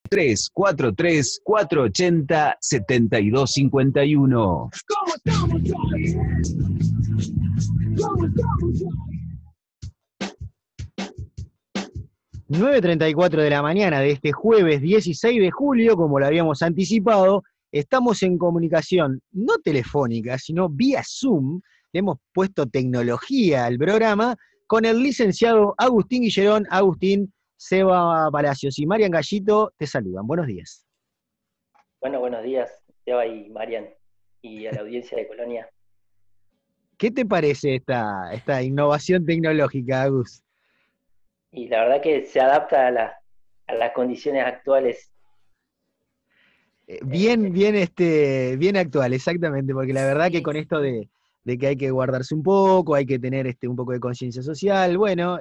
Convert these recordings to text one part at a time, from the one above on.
343-480-7251. ¿Cómo estamos hoy? ¿Cómo estamos hoy? 9:34 de la mañana de este jueves 16 de julio, como lo habíamos anticipado, estamos en comunicación no telefónica, sino vía Zoom. Le hemos puesto tecnología al programa con el licenciado Agustín Guillerón. Agustín, Seba Palacios y Marian Gallito te saludan. Buenos días. Bueno, buenos días, Seba y Marian, y a la audiencia de Colonia. ¿Qué te parece esta innovación tecnológica, Agus? Y la verdad que se adapta a las condiciones actuales. Bien actual, exactamente, porque la verdad que con esto de que hay que guardarse un poco, hay que tener un poco de conciencia social, bueno,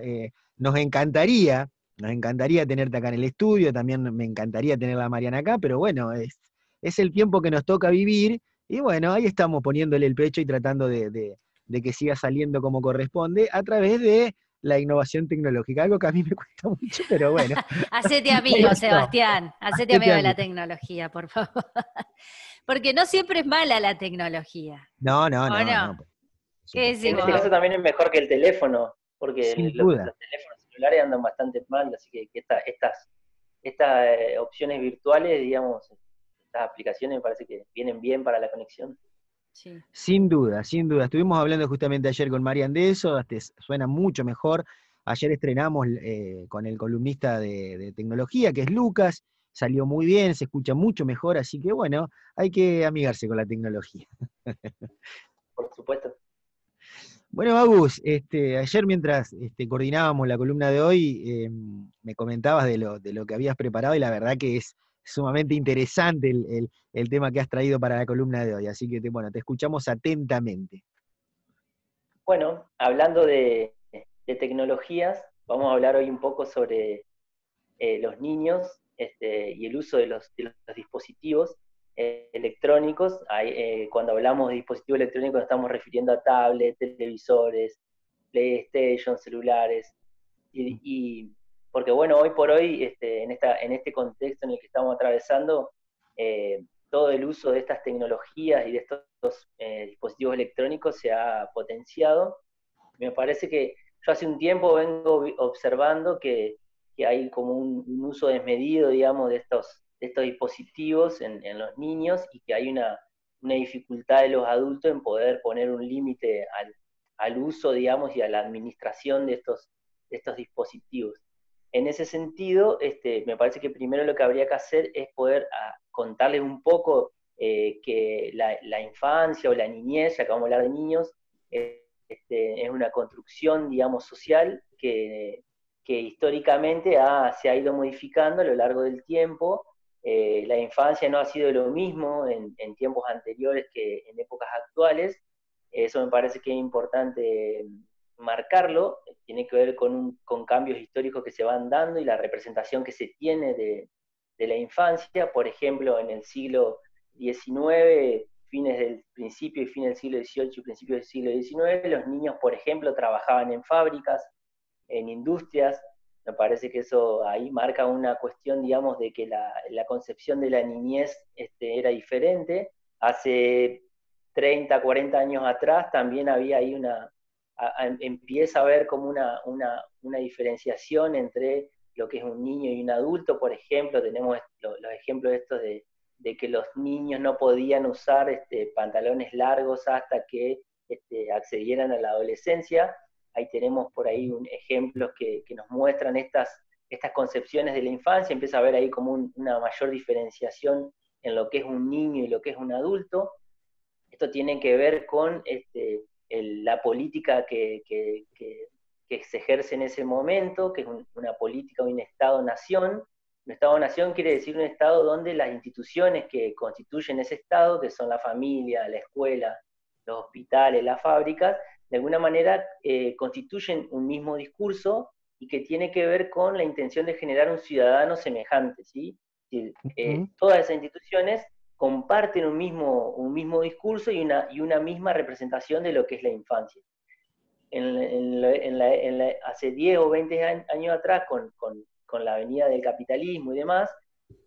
nos encantaría tenerte acá en el estudio, también me encantaría tener a Mariana acá, pero bueno, es el tiempo que nos toca vivir, y bueno, ahí estamos poniéndole el pecho y tratando de que siga saliendo como corresponde a través de la innovación tecnológica, algo que a mí me cuesta mucho, pero bueno. Hacete amigo, Sebastián, hacete amigo de la tecnología, por favor. Porque no siempre es mala la tecnología. No. ¿Qué En decimos? este caso también es mejor que el teléfono, porque Sin los duda. teléfonos celulares andan bastante mal, así que estas opciones virtuales, digamos, estas aplicaciones me parece que vienen bien para la conexión. Sí. Sin duda. Estuvimos hablando justamente ayer con Marian de eso, suena mucho mejor. Ayer estrenamos con el columnista de tecnología, que es Lucas, salió muy bien, se escucha mucho mejor, así que bueno, hay que amigarse con la tecnología. Por supuesto. Bueno, Agus, ayer mientras coordinábamos la columna de hoy, me comentabas de lo que habías preparado y la verdad que es sumamente interesante el tema que has traído para la columna de hoy, así que te escuchamos atentamente. Bueno, hablando de tecnologías, vamos a hablar hoy un poco sobre los niños y el uso de los dispositivos electrónicos. Cuando hablamos de dispositivos electrónicos nos estamos refiriendo a tablets, televisores, PlayStation, celulares, y porque bueno, hoy por hoy, en este contexto en el que estamos atravesando, todo el uso de estas tecnologías y de estos dispositivos electrónicos se ha potenciado. Me parece que yo hace un tiempo vengo observando que hay como un uso desmedido, digamos, de estos dispositivos en los niños, y que hay una dificultad de los adultos en poder poner un límite al uso, digamos, y a la administración de estos dispositivos. En ese sentido, me parece que primero lo que habría que hacer es poder contarles un poco que la infancia o la niñez, ya que vamos a hablar de niños, es una construcción, digamos, social que históricamente se ha ido modificando a lo largo del tiempo. La infancia no ha sido lo mismo en tiempos anteriores que en épocas actuales. Eso me parece que es importante marcarlo. Tiene que ver con cambios históricos que se van dando y la representación que se tiene de la infancia. Por ejemplo, en el siglo XIX, fines del principio y fin del siglo XVIII y principios del siglo XIX, los niños, por ejemplo, trabajaban en fábricas, en industrias. Me parece que eso ahí marca una cuestión, digamos, de que la concepción de la niñez era diferente. Hace 30, 40 años atrás también había ahí empieza a haber como una diferenciación entre lo que es un niño y un adulto. Por ejemplo, tenemos los ejemplos estos de que los niños no podían usar pantalones largos hasta que accedieran a la adolescencia. Ahí tenemos por ahí ejemplos que nos muestran estas concepciones de la infancia. Empieza a haber ahí como una mayor diferenciación en lo que es un niño y lo que es un adulto. Esto tiene que ver con la política que se ejerce en ese momento, que es una política de un Estado-nación. Un Estado-nación quiere decir un Estado donde las instituciones que constituyen ese Estado, que son la familia, la escuela, los hospitales, las fábricas, de alguna manera constituyen un mismo discurso y que tiene que ver con la intención de generar un ciudadano semejante, ¿sí? Todas esas instituciones comparten un mismo discurso y una misma representación de lo que es la infancia. Hace 10 o 20 años atrás, con la venida del capitalismo y demás,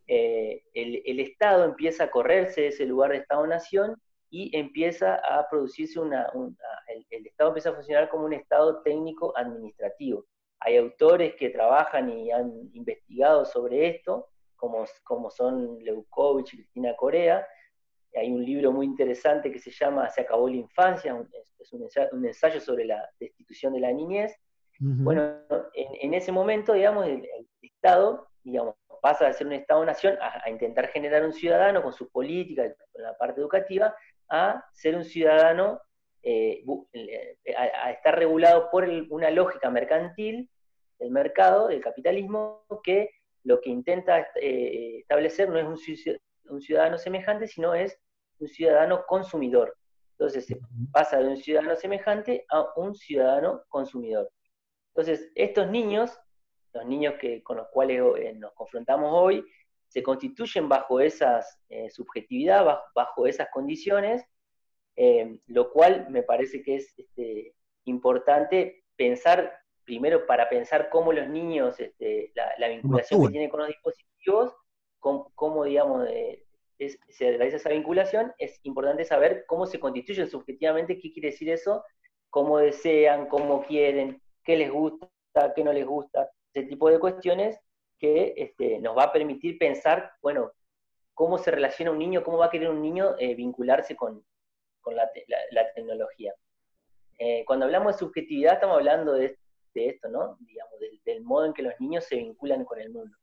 el Estado empieza a correrse de ese lugar de Estado-nación y empieza a producirse el Estado empieza a funcionar como un Estado técnico administrativo. Hay autores que trabajan y han investigado sobre esto, como son Leukovich y Cristina Corea. Hay un libro muy interesante que se llama Se acabó la infancia, es un ensayo sobre la destitución de la niñez. Bueno, en ese momento, digamos, el Estado, digamos, pasa de ser un Estado-nación a intentar generar un ciudadano con su política, con la parte educativa, a ser un ciudadano, a estar regulado por una lógica mercantil del mercado, del capitalismo, que lo que intenta establecer no es un ciudadano semejante, sino es un ciudadano consumidor. Entonces se pasa de un ciudadano semejante a un ciudadano consumidor. Entonces, estos niños, los niños con los cuales nos confrontamos hoy, se constituyen bajo esas subjetividad, bajo esas condiciones, lo cual me parece que es importante pensar, primero para pensar cómo los niños, la vinculación que tienen con los dispositivos, cómo digamos, se realiza esa vinculación, es importante saber cómo se constituyen subjetivamente, qué quiere decir eso, cómo desean, cómo quieren, qué les gusta, qué no les gusta, ese tipo de cuestiones que nos va a permitir pensar, bueno, cómo se relaciona un niño, cómo va a querer un niño vincularse con la tecnología. Cuando hablamos de subjetividad estamos hablando de esto, ¿no? Digamos, del modo en que los niños se vinculan con el mundo.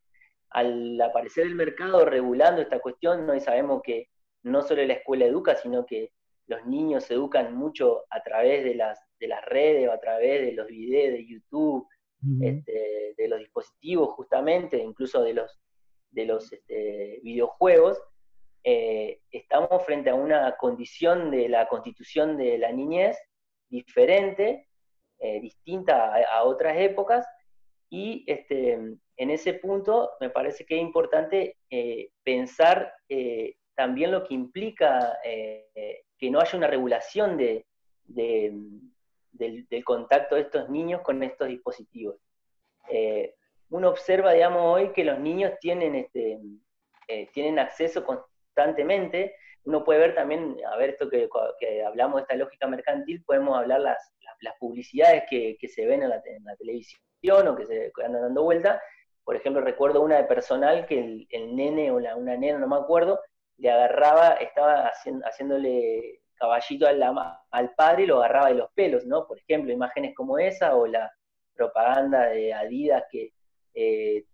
Al aparecer el mercado regulando esta cuestión, hoy sabemos que no solo la escuela educa, sino que los niños se educan mucho a través de las redes, o a través de los videos de YouTube, de los dispositivos justamente, incluso de los videojuegos. Estamos frente a una condición de la constitución de la niñez diferente, distinta a otras épocas, y en ese punto me parece que es importante pensar también lo que implica que no haya una regulación del contacto de estos niños con estos dispositivos. Uno observa, digamos, hoy que los niños tienen acceso constantemente. Uno puede ver también, a ver, esto que hablamos de esta lógica mercantil, podemos hablar las publicidades que se ven en la televisión o que andan dando vuelta. Por ejemplo, recuerdo una de Personal que el nene o una nena, no me acuerdo, le agarraba, estaba haciéndole caballito al padre y lo agarraba de los pelos, ¿no? Por ejemplo, imágenes como esa, o la propaganda de Adidas que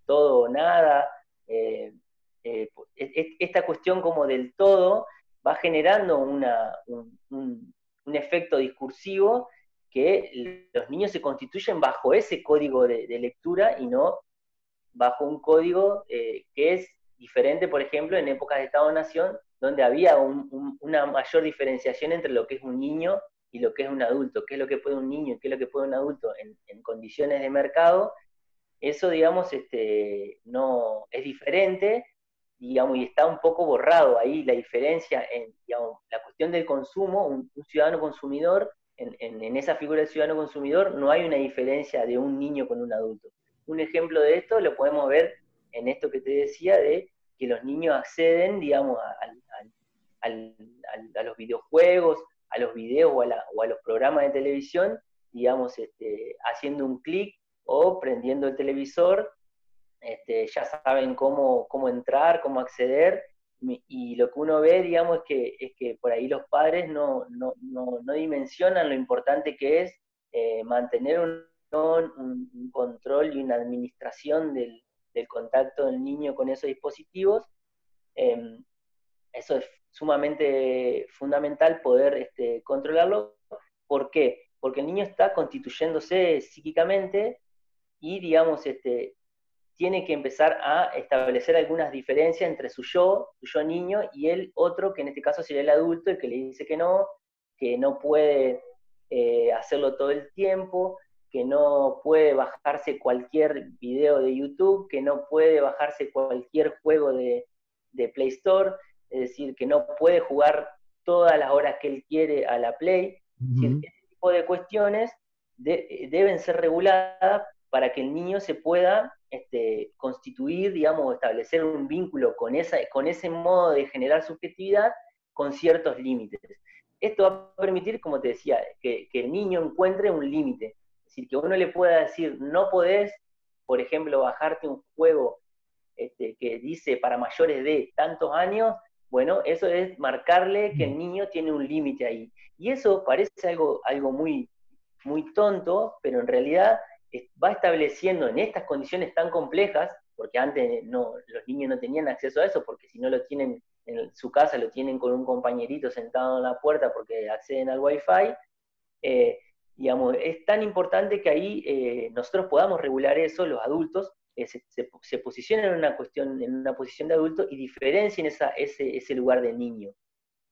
todo o nada. Esta cuestión como del todo va generando un efecto discursivo que los niños se constituyen bajo ese código de lectura y no bajo un código que es diferente, por ejemplo, en épocas de Estado-Nación, donde había una mayor diferenciación entre lo que es un niño y lo que es un adulto, qué es lo que puede un niño y qué es lo que puede un adulto en condiciones de mercado. Eso, digamos, no es diferente, digamos, y está un poco borrado ahí la diferencia en, digamos, la cuestión del consumo. Un ciudadano consumidor, en esa figura del ciudadano consumidor no hay una diferencia de un niño con un adulto. Un ejemplo de esto lo podemos ver en esto que te decía, de que los niños acceden, digamos, a los videojuegos, a los videos o a los programas de televisión, digamos, haciendo un clic o prendiendo el televisor. Ya saben cómo entrar, cómo acceder, y lo que uno ve, digamos, es que por ahí los padres no dimensionan lo importante que es mantener un control y una administración del contacto del niño con esos dispositivos. Eso es sumamente fundamental, poder controlarlo. ¿Por qué? Porque el niño está constituyéndose psíquicamente y, digamos, tiene que empezar a establecer algunas diferencias entre su yo niño, y el otro, que en este caso sería el adulto, el que le dice que no puede hacerlo todo el tiempo, que no puede bajarse cualquier video de YouTube, que no puede bajarse cualquier juego de Play Store, es decir, que no puede jugar todas las horas que él quiere a la Play. Es decir, este tipo de cuestiones deben ser reguladas para que el niño se pueda constituir, digamos, establecer un vínculo con ese modo de generar subjetividad con ciertos límites. Esto va a permitir, como te decía, que el niño encuentre un límite. Es decir, que uno le pueda decir, no podés, por ejemplo, bajarte un juego que dice para mayores de tantos años. Bueno, eso es marcarle que el niño tiene un límite ahí. Y eso parece algo muy, muy tonto, pero en realidad va estableciendo en estas condiciones tan complejas, porque antes los niños no tenían acceso a eso, porque si no lo tienen en su casa, lo tienen con un compañerito sentado en la puerta porque acceden al Wi-Fi, digamos, es tan importante que ahí nosotros podamos regular eso, los adultos, se posicionen en una posición de adulto y diferencien ese lugar del niño.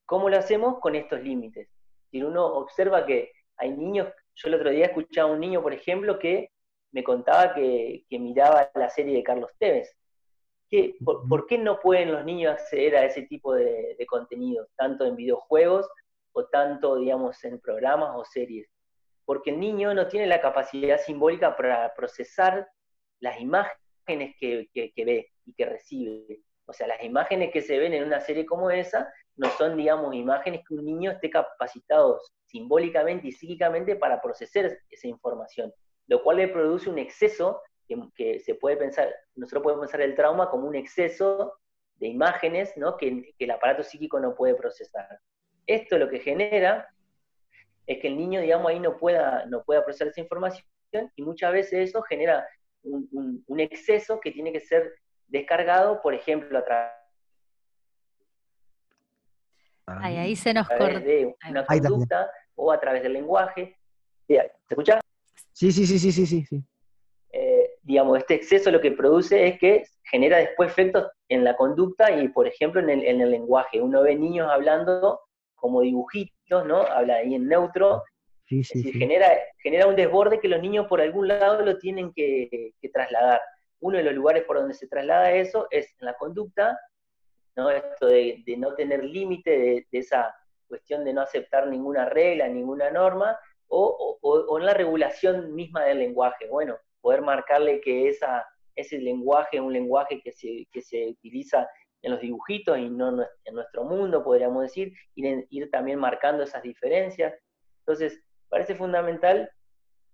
¿Cómo lo hacemos? Con estos límites. Si uno observa que hay niños, yo el otro día escuchaba a un niño, por ejemplo, que me contaba que miraba la serie de Carlos Tevez. ¿Por qué no pueden los niños acceder a ese tipo de contenidos, tanto en videojuegos o tanto, digamos, en programas o series? Porque el niño no tiene la capacidad simbólica para procesar las imágenes que ve y que recibe. O sea, las imágenes que se ven en una serie como esa no son, digamos, imágenes que un niño esté capacitado simbólicamente y psíquicamente para procesar esa información, lo cual le produce un exceso que se puede pensar, nosotros podemos pensar el trauma como un exceso de imágenes, ¿no? que el aparato psíquico no puede procesar. Esto lo que genera es que el niño, digamos, ahí no pueda procesar esa información, y muchas veces eso genera un exceso que tiene que ser descargado, por ejemplo, a través ahí se nos corta. de una conducta o a través del lenguaje. ¿Se escucha? Sí, sí, sí, sí, sí, sí. Digamos, este exceso lo que produce es que genera después efectos en la conducta y, por ejemplo, en el lenguaje. Uno ve niños hablando como dibujitos, ¿no? Habla ahí en neutro. Sí, es decir, genera un desborde que los niños por algún lado lo tienen que trasladar. Uno de los lugares por donde se traslada eso es en la conducta, ¿no? Esto de no tener límite, de esa cuestión de no aceptar ninguna regla, ninguna norma, o en la regulación misma del lenguaje. Bueno, poder marcarle que ese lenguaje es un lenguaje que se utiliza en los dibujitos y no en nuestro mundo, podríamos decir, ir también marcando esas diferencias. Entonces, parece fundamental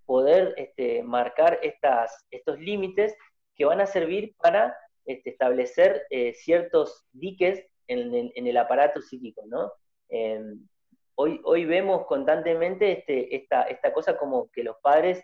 poder marcar estos límites que van a servir para establecer ciertos diques en el aparato psíquico, ¿no? Hoy vemos constantemente esta cosa como que los padres,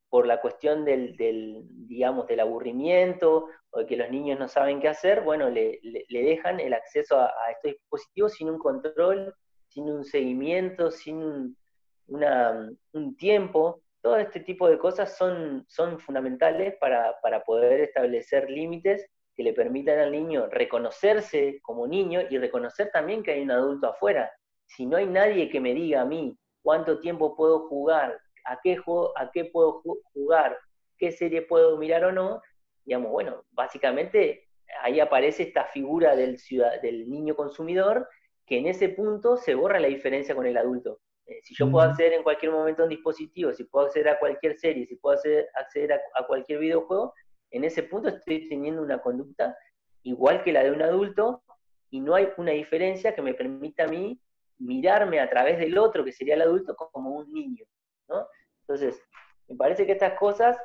por la cuestión digamos, del aburrimiento, o de que los niños no saben qué hacer, bueno, le dejan el acceso a estos dispositivos sin un control, sin un seguimiento, sin un tiempo. Todo este tipo de cosas son fundamentales para poder establecer límites que le permitan al niño reconocerse como niño y reconocer también que hay un adulto afuera. Si no hay nadie que me diga a mí cuánto tiempo puedo jugar, a qué puedo jugar, qué serie puedo mirar o no, digamos, bueno, básicamente ahí aparece esta figura del niño consumidor, que en ese punto se borra la diferencia con el adulto. Si yo puedo acceder en cualquier momento a un dispositivo, si puedo acceder a cualquier serie, si puedo acceder a cualquier videojuego, en ese punto estoy teniendo una conducta igual que la de un adulto, y no hay una diferencia que me permita a mí mirarme a través del otro, que sería el adulto, como un niño, ¿no? Entonces, me parece que estas cosas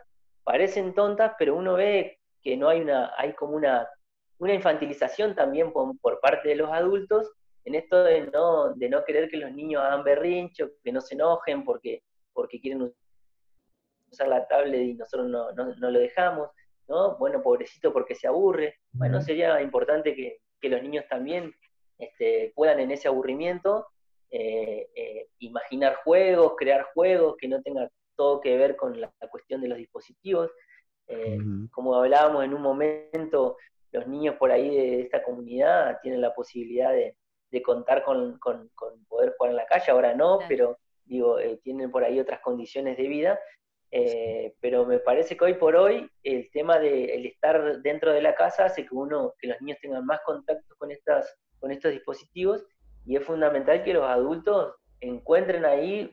parecen tontas, pero uno ve que no hay como una infantilización también por parte de los adultos, en esto de no querer que los niños hagan berrincho, que no se enojen porque quieren usar la tablet y nosotros no lo dejamos, ¿no? Bueno, pobrecito porque se aburre. Bueno, sería importante que los niños también puedan en ese aburrimiento imaginar juegos, crear juegos que no tengan todo que ver con la cuestión de los dispositivos. Como hablábamos en un momento, los niños por ahí de esta comunidad tienen la posibilidad de contar con poder jugar en la calle, ahora no, claro. Pero digo, tienen por ahí otras condiciones de vida, pero me parece que hoy por hoy el tema de el estar dentro de la casa hace que los niños tengan más contacto con estos dispositivos, y es fundamental que los adultos encuentren ahí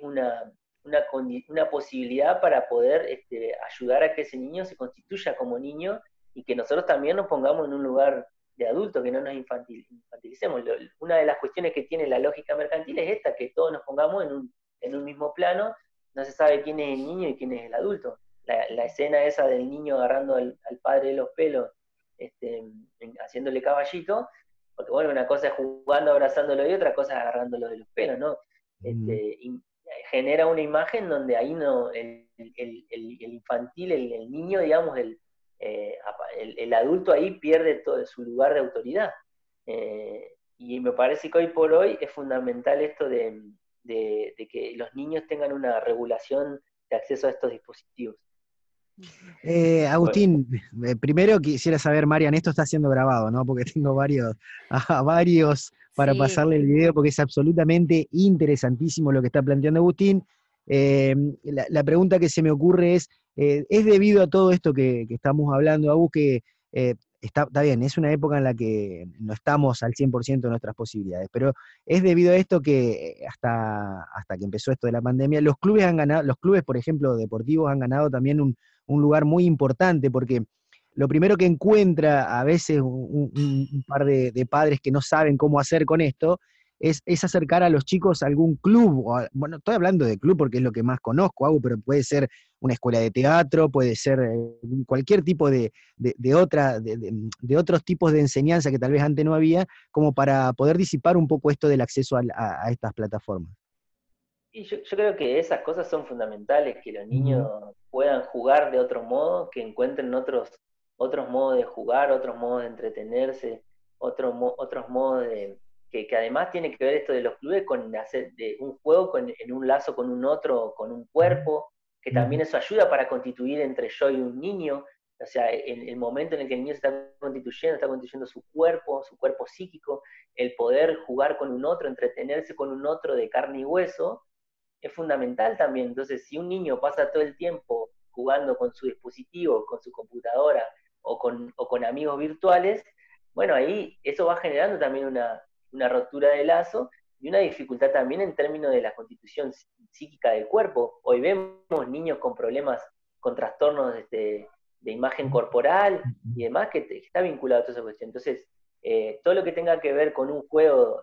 una posibilidad para poder ayudar a que ese niño se constituya como niño y que nosotros también nos pongamos en un lugar de adulto, que no nos infantilicemos. Una de las cuestiones que tiene la lógica mercantil es esta, que todos nos pongamos en un mismo plano, no se sabe quién es el niño y quién es el adulto. La escena esa del niño agarrando al padre de los pelos, haciéndole caballito, porque bueno, una cosa es jugando, abrazándolo y otra cosa es agarrándolo de los pelos, ¿no? Y genera una imagen donde ahí no, el infantil, el niño, digamos, el adulto ahí pierde todo su lugar de autoridad. Y me parece que hoy por hoy es fundamental esto de que los niños tengan una regulación de acceso a estos dispositivos. Agustín, primero quisiera saber, Marian, esto está siendo grabado, ¿no? Porque tengo varios para Sí. pasarle el video, porque es absolutamente interesantísimo lo que está planteando Agustín. La pregunta que se me ocurre es debido a todo esto que estamos hablando, Agus, que está bien, es una época en la que no estamos al 100% de nuestras posibilidades, pero es debido a esto que hasta que empezó esto de la pandemia, los clubes han ganado, los clubes, por ejemplo, deportivos, han ganado también un lugar muy importante, porque lo primero que encuentra a veces un par de padres que no saben cómo hacer con esto es acercar a los chicos a algún club. Bueno, estoy hablando de club porque es lo que más conozco, pero puede ser una escuela de teatro, puede ser cualquier tipo de otros tipos de enseñanza que tal vez antes no había, como para poder disipar un poco esto del acceso a estas plataformas. Y yo creo que esas cosas son fundamentales, que los niños Uh-huh. puedan jugar de otro modo, que encuentren otros modos de jugar, otros modos de entretenerse, otros modos que además tiene que ver esto de los clubes con hacer de un juego en un lazo con un otro, con un cuerpo, que también eso ayuda para constituir entre yo y un niño. O sea, en el momento en el que el niño se está constituyendo su cuerpo psíquico, el poder jugar con un otro, entretenerse con un otro de carne y hueso, es fundamental también. Entonces, si un niño pasa todo el tiempo jugando con su dispositivo, con su computadora o con amigos virtuales, bueno, ahí eso va generando también una rotura de lazo y una dificultad también en términos de la constitución psíquica del cuerpo. Hoy vemos niños con problemas, con trastornos de imagen corporal y demás, que está vinculado a toda esa cuestión. Entonces, todo lo que tenga que ver con un juego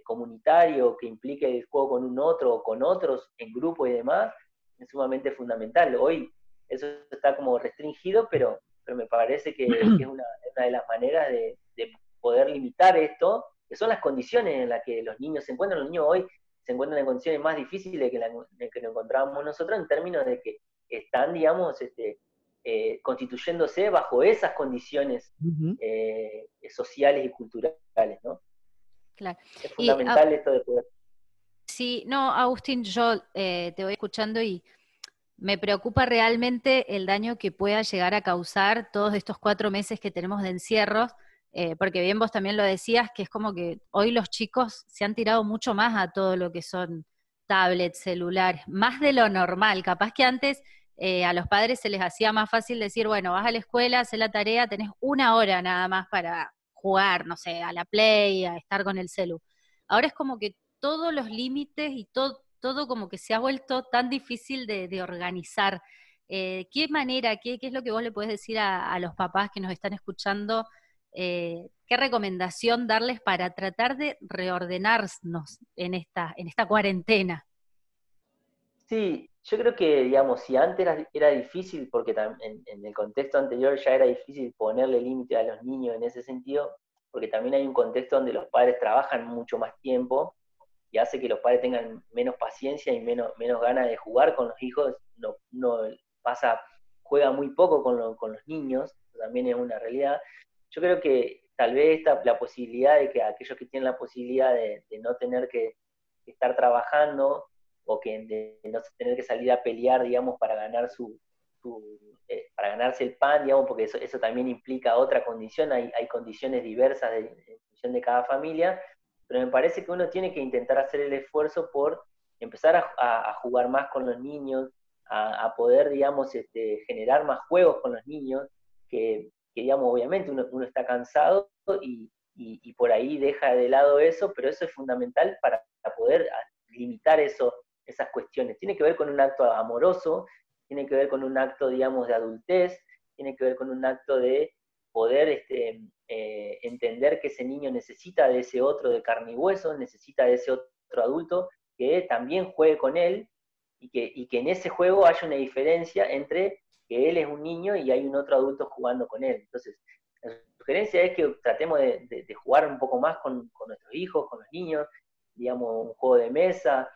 comunitario, que implique el juego con un otro o con otros en grupo y demás, es sumamente fundamental. Hoy eso está como restringido, pero me parece que es una de las maneras de poder limitar esto, que son las condiciones en las que los niños se encuentran. Los niños hoy se encuentran en condiciones más difíciles que nos encontrábamos nosotros, en términos de que están, digamos, constituyéndose bajo esas condiciones Uh-huh. sociales y culturales, ¿no? Claro. Es fundamental esto de poder. Sí, no, Agustín, yo te voy escuchando y me preocupa realmente el daño que pueda llegar a causar todos estos 4 meses que tenemos de encierros, porque bien vos también lo decías, que es como que hoy los chicos se han tirado mucho más a todo lo que son tablets, celulares, más de lo normal. Capaz que antes a los padres se les hacía más fácil decir, bueno, vas a la escuela, haces la tarea, tenés 1 hora nada más para jugar, no sé, a la Play, a estar con el celu. Ahora es como que todos los límites y todo como que se ha vuelto tan difícil de organizar. ¿Qué manera, qué es lo que vos le podés decir a los papás que nos están escuchando? ¿Qué recomendación darles para tratar de reordenarnos en esta cuarentena? Sí, yo creo que, digamos, si antes era difícil, porque en el contexto anterior ya era difícil ponerle límite a los niños en ese sentido, porque también hay un contexto donde los padres trabajan mucho más tiempo y hace que los padres tengan menos paciencia y menos ganas de jugar con los hijos. Uno juega muy poco con los niños, eso también es una realidad. Yo creo que tal vez la posibilidad de que aquellos que tienen la posibilidad de no tener que estar trabajando o que de no tener que salir a pelear, digamos, para ganar para ganarse el pan, digamos, porque eso también implica otra condición, hay condiciones diversas en función de cada familia, pero me parece que uno tiene que intentar hacer el esfuerzo por empezar a jugar más con los niños, a poder, digamos, generar más juegos con los niños, que digamos, obviamente uno está cansado y por ahí deja de lado eso, pero eso es fundamental para poder limitar esas esas cuestiones. Tiene que ver con un acto amoroso, tiene que ver con un acto, digamos, de adultez, tiene que ver con un acto de poder entender que ese niño necesita de ese otro de carne y hueso, necesita de ese otro adulto que también juegue con él, y que en ese juego haya una diferencia entre que él es un niño y hay un otro adulto jugando con él. Entonces, la sugerencia es que tratemos de jugar un poco más con nuestros hijos, con los niños, digamos, un juego de mesa,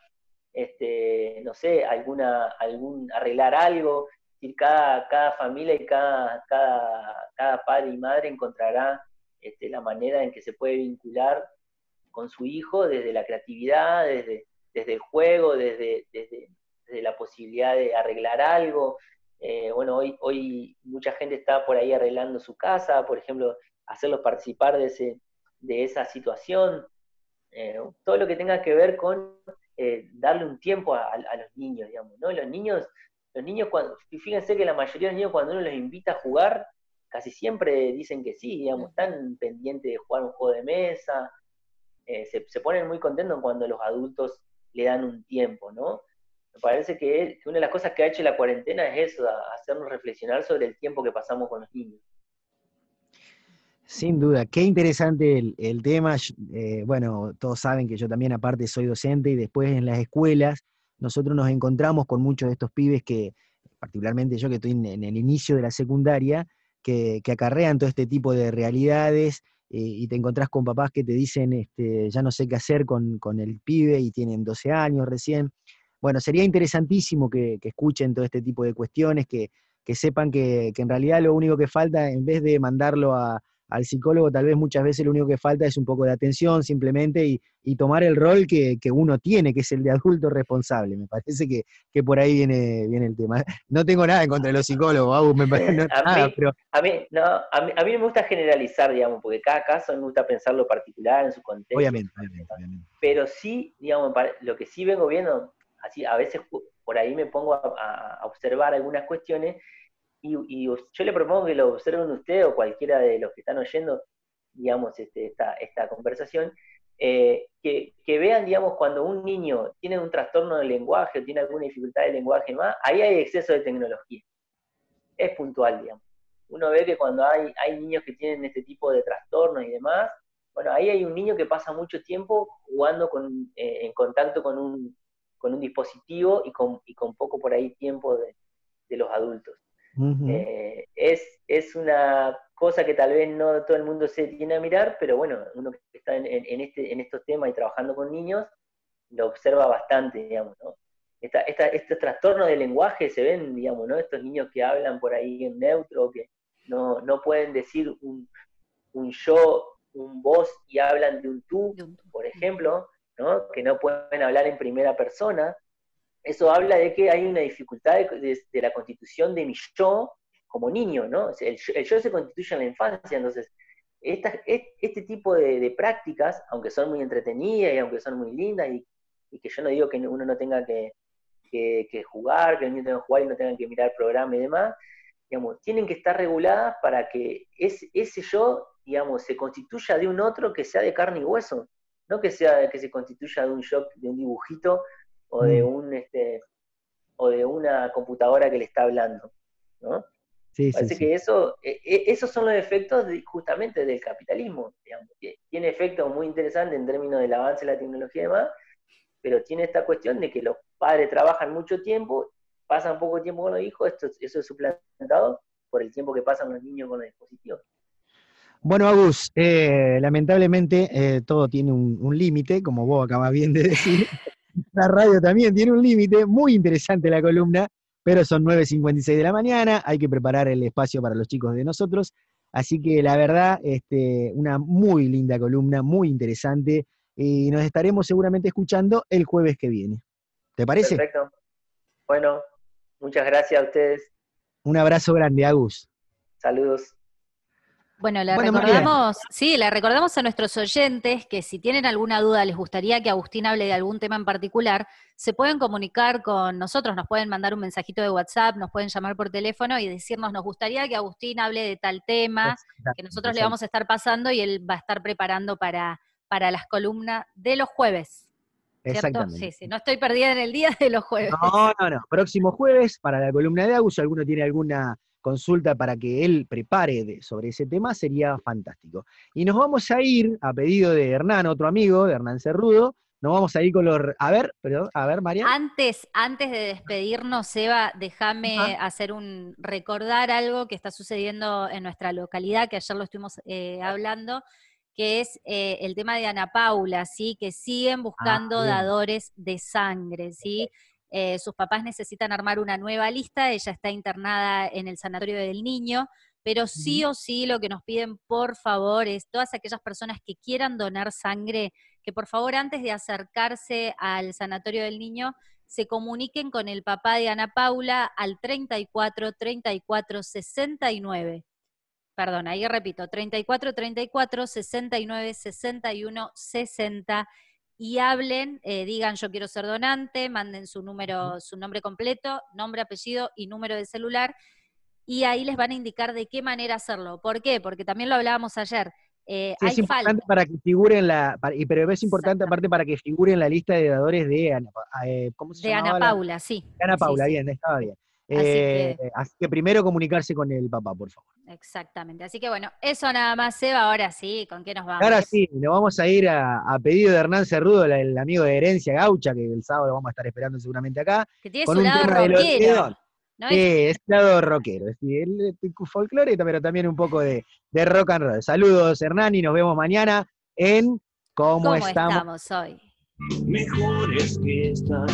no sé, arreglar algo. Es decir, cada familia y cada padre y madre encontrará la manera en que se puede vincular con su hijo desde la creatividad, desde el juego, desde la posibilidad de arreglar algo. Bueno, hoy mucha gente está por ahí arreglando su casa, por ejemplo, hacerlos participar de esa situación. Todo lo que tenga que ver con darle un tiempo a los niños, digamos, ¿no? Los niños fíjense que la mayoría de los niños cuando uno los invita a jugar, casi siempre dicen que sí, digamos, están pendientes de jugar un juego de mesa, se ponen muy contentos cuando los adultos le dan un tiempo, ¿no? Me parece que una de las cosas que ha hecho la cuarentena es eso, hacernos reflexionar sobre el tiempo que pasamos con los niños. Sin duda, qué interesante el tema. Bueno, todos saben que yo también aparte soy docente y después en las escuelas nosotros nos encontramos con muchos de estos pibes que, particularmente yo que estoy en el inicio de la secundaria, que acarrean todo este tipo de realidades y te encontrás con papás que te dicen, ya no sé qué hacer con el pibe y tienen 12 años recién. Bueno, sería interesantísimo que escuchen todo este tipo de cuestiones, que sepan que en realidad lo único que falta, en vez de mandarlo al psicólogo, tal vez muchas veces lo único que falta es un poco de atención simplemente y tomar el rol que uno tiene, que es el de adulto responsable. Me parece que por ahí viene el tema. No tengo nada en contra de los psicólogos, Agus, me parece, no, nada, pero... a mí no me gusta generalizar, digamos, porque cada caso me gusta pensar lo particular en su contexto. Obviamente. Pero sí, digamos, lo que sí vengo viendo, así a veces por ahí me pongo a observar algunas cuestiones. Y yo le propongo que lo observen ustedes o cualquiera de los que están oyendo, digamos, esta conversación, que vean, digamos, cuando un niño tiene un trastorno del lenguaje o tiene alguna dificultad de lenguaje más, ahí hay exceso de tecnología. Es puntual, digamos. Uno ve que cuando hay niños que tienen este tipo de trastornos y demás, bueno, ahí hay un niño que pasa mucho tiempo jugando en contacto con un dispositivo y con poco por ahí tiempo de los adultos. Uh-huh. Es una cosa que tal vez no todo el mundo se tiene a mirar, pero bueno, uno que está en estos temas y trabajando con niños, lo observa bastante, digamos, ¿no? Estos trastornos de lenguaje se ven, digamos, ¿no? Estos niños que hablan por ahí en neutro, que no pueden decir un yo, un vos y hablan de un tú, por ejemplo, ¿no? Que no pueden hablar en primera persona. Eso habla de que hay una dificultad de la constitución de mi yo como niño, ¿no? El yo se constituye en la infancia, entonces este tipo de prácticas, aunque son muy entretenidas y aunque son muy lindas, y que yo no digo que uno no tenga que jugar, que los niños tengan que jugar y no tengan que mirar programa y demás, digamos, tienen que estar reguladas para que ese yo, digamos, se constituya de un otro que sea de carne y hueso, no que se constituya de un yo, de un dibujito, o de una computadora que le está hablando, ¿no? Sí, Parece sí. que esos son los efectos justamente del capitalismo, digamos, que tiene efectos muy interesantes en términos del avance de la tecnología y demás, pero tiene esta cuestión de que los padres trabajan mucho tiempo, pasan poco tiempo con los hijos, eso es suplantado por el tiempo que pasan los niños con los dispositivos. Bueno, Agus, lamentablemente todo tiene un límite, como vos acabas bien de decir. La radio también tiene un límite, muy interesante la columna, pero son 9:56 de la mañana, hay que preparar el espacio para los chicos de nosotros, así que la verdad, una muy linda columna, muy interesante, y nos estaremos seguramente escuchando el jueves que viene. ¿Te parece? Perfecto. Bueno, muchas gracias a ustedes. Un abrazo grande, Agus. Saludos. Bueno, María. le recordamos a nuestros oyentes que si tienen alguna duda, les gustaría que Agustín hable de algún tema en particular, se pueden comunicar con nosotros, nos pueden mandar un mensajito de WhatsApp, nos pueden llamar por teléfono y decirnos, nos gustaría que Agustín hable de tal tema, que nosotros le vamos a estar pasando y él va a estar preparando para las columnas de los jueves. ¿cierto? Exactamente. Sí, no estoy perdida en el día de los jueves. No. Próximo jueves, para la columna de Agus, si alguno tiene alguna consulta para que él prepare sobre ese tema, sería fantástico. Y nos vamos a ir, a pedido de Hernán, otro amigo, de Hernán Cerrudo, nos vamos a ir con los... A ver, María. Antes de despedirnos, Seba, déjame recordar algo que está sucediendo en nuestra localidad, que ayer lo estuvimos hablando, que es el tema de Ana Paula, ¿sí? Que siguen buscando dadores de sangre, ¿sí? Sus papás necesitan armar una nueva lista, ella está internada en el Sanatorio del Niño, pero sí o sí lo que nos piden, por favor, es todas aquellas personas que quieran donar sangre, que por favor antes de acercarse al Sanatorio del Niño, se comuniquen con el papá de Ana Paula al 34 34 69. Perdón, ahí repito, 34 34 69 61 60 y hablen, digan yo quiero ser donante, manden su nombre completo, nombre, apellido y número de celular, y ahí les van a indicar de qué manera hacerlo. ¿Por qué? Porque también lo hablábamos ayer. Sí, Hay es importante falta. para que figure pero es importante aparte para que figure en la lista de dadores de Ana, ¿cómo se De llamaba? Ana Paula, sí. De Ana Paula, Sí. bien, estaba bien. Así que primero comunicarse con el papá, por favor. Exactamente. Así que bueno, eso nada más, Seba. Ahora sí, ¿con qué nos vamos? Ahora sí, nos vamos a ir a pedido de Hernán Cerrudo, el amigo de Herencia Gaucha, que el sábado lo vamos a estar esperando seguramente acá, Que tiene con su un lado tema de rockero. ¿No es lado rockero, es decir, el folclore, pero también un poco de rock and roll. Saludos, Hernán, y nos vemos mañana en ¿Cómo estamos hoy? Mejores que están.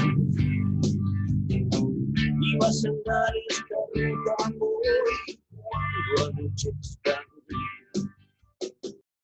Y vas a andar esta ruta hoy cuando anochezca.